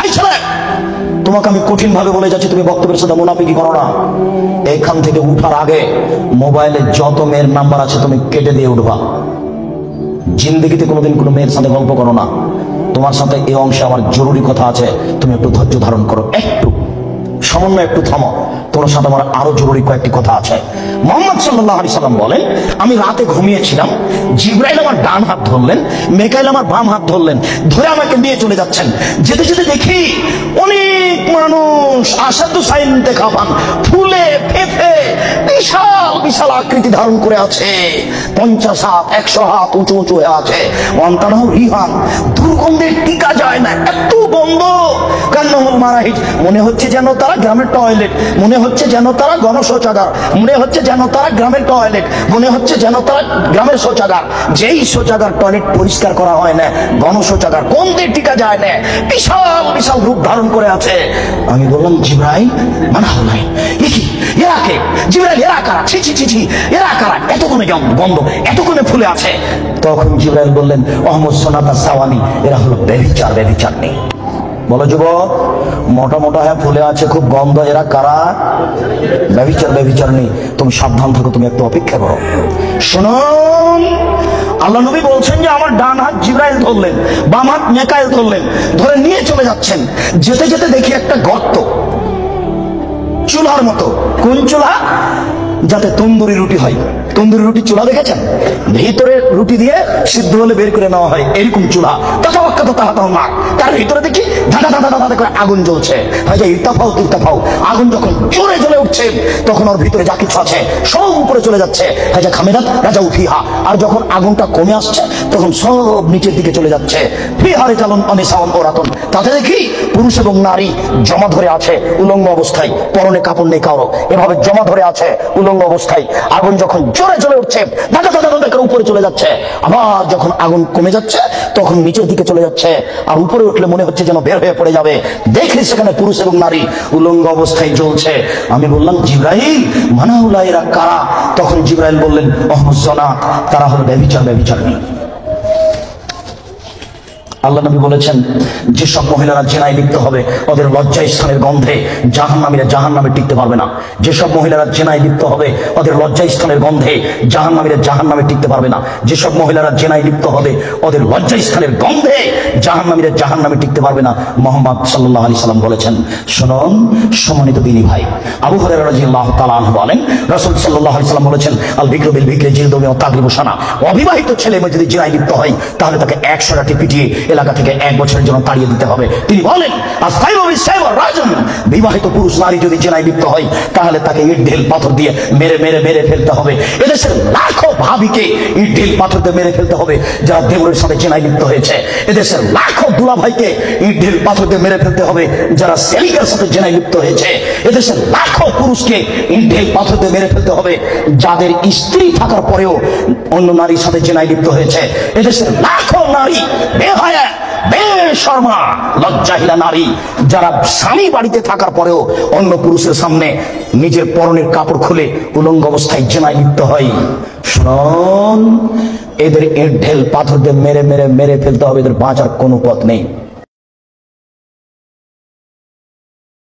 এই ছেলে, তোমাকে আমি কঠিন ভাবে বলে যাচ্ছি, তুমি বক্তব্যের সাথে মুনাফিকি করো না। এইখান থেকে উঠার আগে মোবাইলে যত মেয়ের নাম্বার আছে তুমি কেটে দিয়ে উঠবা। জিন্দেগিতে কোনোদিন কোনো মেয়ের সাথে গল্প করো না। তোমার সাথে এই অংশে আমার জরুরি কথা আছে, তুমি একটু ধৈর্য ধারণ করো, একটু সামান্য একটু থামো। তোমার সাথে আমার আরো জরুরি কয়েকটি কথা আছে। মুহাম্মদ সাল্লাল্লাহু আলাইহি সাল্লাম বলেন, আমি রাতে ঘুমিয়েছিলাম, জিবরাইল আমার ডান হাত ধরলেন, মিকাইল আমার বাম হাত ধরলেন, ধরে আমাকে নিয়ে চলে যাচ্ছেন। যেতে যেতে দেখি অনেক মানুষ আসাদু সাইন দেখা পান, ফুলে ফেফে বিশাল বিশাল আকৃতি ধারণ করে আছে, 50 হাত 100 হাত উঁচু উঁচু হয়ে আছে। অন্তরহ রিহান, দুর্গন্ধে টিকা যায় না, এত গন্ধ। কান্নাহুল মারাহিজ, মনে হচ্ছে যেন তারা গ্রামের টয়লেট, মনে হচ্ছে যেন তারা গণশৌচাগার, মনে হচ্ছে যেন তারা গ্রামের টয়লেট, মনে হচ্ছে যেন তারা গ্রামের শৌচাগার। যেই শৌচাগার টয়লেট পরিষ্কার করা হয় না, গণশৌচাগার, গন্ধে টিকা যায় না, বিশাল বিশাল রূপ ধারণ করে আছে। আমি বললাম, জিবরাইল মানা নাই, এরা কে? জিবরাইল, এরা কারা? ছি ছি ছি ছি, এরা কারা? এতক্ষণে গন্ধ, এতক্ষণে ফুলে আছে। তখন জিবরাইল বললেন, অহমদ সোনাতা সাওয়ানি, এরা হলো ব্যভিচার, ব্যভিচার নেই। বলো যুবক, মোটা মোটা হ্যাঁ ফুলে আছে, খুব গন্ধ, এরা কারা? ব্যভিচার, ব্যভিচার নেই। তুমি সাবধান থাকো, তুমি একটু অপেক্ষা করো। শুনুন, আল্লাহ নবী বলছেন যে আমার ডান হাত জিবরাইল ধরলেন, বাম হাত মিকাইল ধরলেন, ধরে নিয়ে চলে যাচ্ছেন। যেতে যেতে দেখি একটা গর্ত, চুলার মতো। কোন চুলা? যাতে তন্দুরি রুটি হয়। তন্দুরি রুটি চুলা দেখেছেন? ভিতরে রুটি দিয়ে সিদ্ধ হলে বের করে নেওয়া হয়, এরকম চুলা। তার ভিতরে দেখি ধাঁধা ধাঁধা ধাঁধা করে আগুন জ্বলছে। ইরতাফাও তিরতাফাও, আগুন যখন জোরে জ্বলে উঠছে, তখন ওর ভিতরে যা কিছু আছে সব উপরে চলে যাচ্ছে। খামেদাত রাজা উফিহা, আর যখন আগুনটা কমে আসছে, তখন সব নিচের দিকে চলে যাচ্ছে। ফিহারে চালন অনিসাওন ওরাতন, তাতে দেখি পুরুষ এবং নারী জমা ধরে আছে উলঙ্গ অবস্থায়, পরনে কাপড় নেই কারো, এভাবে জমা ধরে আছে উলঙ্গ অবস্থায়। আগুন যখন জোরে জ্বলে উঠছে, ধাঁধা ধাঁধা ধাঁধা করে উপরে চলে যাচ্ছে। আবার যখন আগুন কমে যাচ্ছে, তখন নিচের দিকে চলে যাচ্ছে। আর উপরে উঠলে মনে হচ্ছে যেন বের হয়ে পড়ে যাবে। দেখি সেখানে পুরুষ এবং নারী উলঙ্গ অবস্থায় জ্বলছে। আমি বললাম, জিবরাইল মানাউলা, এরা কারা? তখন জিবরাইল বললেন, অহমদ সোনা, তারা হলো ব্যভিচার, ব্যভিচার নেই। আল্লাহ নবী বলেছেন, যেসব মহিলারা জেনায় লিপ্ত হবে, ওদের লজ্জা স্থানের গন্ধে জাহান্নামীরা জাহান্নামে টিকতে পারবে না। যেসব মহিলারা জেনায় লিপ্ত হবে, ওদের লজ্জা স্থানের গন্ধে জাহান্নামীরা জাহান্নামে টিকতে পারবে না। যেসব মহিলারা জেনায় লিপ্ত হবে, ওদের লজ্জা স্থানের গন্ধে জাহান্নামীরা জাহান্নামে টিকতে পারবে না। মুহাম্মদ সাল্লাল্লাহু আলাইহি সাল্লাম বলেছেন। শুনুন সম্মানিত দিনী ভাই, আবু হুরায়রা রাদিয়াল্লাহু তাআলা আনহু বলেন, রাসূল সাল্লাল্লাহু আলাইহি সাল্লাম বলেছেন, আল বিকরু বিল বিকরি জিলদু ওয়া তাগরিবু সানা। অবিবাহিত ছেলে মেয়ে যদি জেনায় লিপ্ত হয়, তাহলে তাকে 100 লাঠি পিটিয়ে এলাকা থেকে 1 বছরের জন্য তাড়িয়ে দিতে হবে। তিনি বলেন, বিবাহিত পুরুষ নারী যদি জেনায় লিপ্ত হয়, তাহলে তাকে ইট ঢিল পাথর দিয়ে মেরে মেরে মেরে ফেলতে হবে। এদেশের লাখো ভাবিকে ইট ঢিল পাথর দিয়ে মেরে ফেলতে হবে যারা দেবরের সাথে জেনায় লিপ্ত হয়েছে। এদেশের লাখো দুলা ভাইকে ইট ঢিল পাথর দিয়ে মেরে ফেলতে হবে যারা সেলিকার সাথে জেনায় লিপ্ত হয়েছে। এদেশের লাখো পুরুষকে ইট ঢিল পাথর দিয়ে মেরে ফেলতে হবে যাদের স্ত্রী থাকার পরেও অন্য নারীর সাথে জেনায় লিপ্ত হয়েছে। এদেশের লাখো নারী বেহায়া, বেশরমা, লজ্জাহীনা নারী যারা স্বামী বাড়িতে থাকার পরেও অন্য পুরুষের সামনে নিজের পরনের কাপড় খুলে উলঙ্গ অবস্থায় জেনায় লিপ্ত হয়। শুনুন, এদের ইট ঢেল পাথর দিয়ে মেরে মেরে মেরে ফেলতে হবে, এদের বাঁচার কোনো পথ নেই।